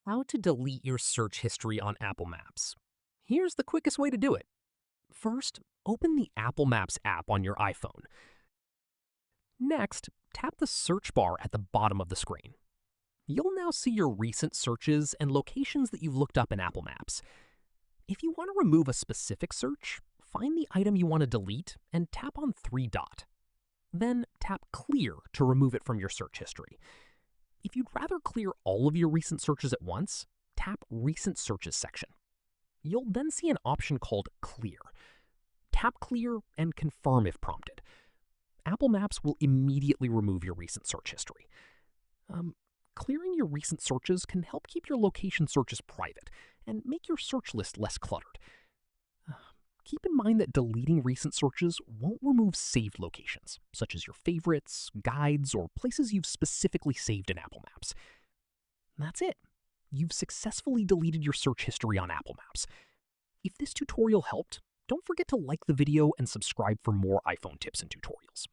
How to delete your search history on Apple Maps. Here's the quickest way to do it. First, open the Apple Maps app on your iPhone. Next, tap the search bar at the bottom of the screen. You'll now see your recent searches and locations that you've looked up in Apple Maps. If you want to remove a specific search, find the item you want to delete and tap on 3 dot. Then tap Clear to remove it from your search history. If you'd rather clear all of your recent searches at once, tap Recent Searches section. You'll then see an option called Clear. Tap Clear and confirm if prompted. Apple Maps will immediately remove your recent search history. Clearing your recent searches can help keep your location searches private and make your search list less cluttered. Keep in mind that deleting recent searches won't remove saved locations, such as your favorites, guides, or places you've specifically saved in Apple Maps. That's it. You've successfully deleted your search history on Apple Maps. If this tutorial helped, don't forget to like the video and subscribe for more iPhone tips and tutorials.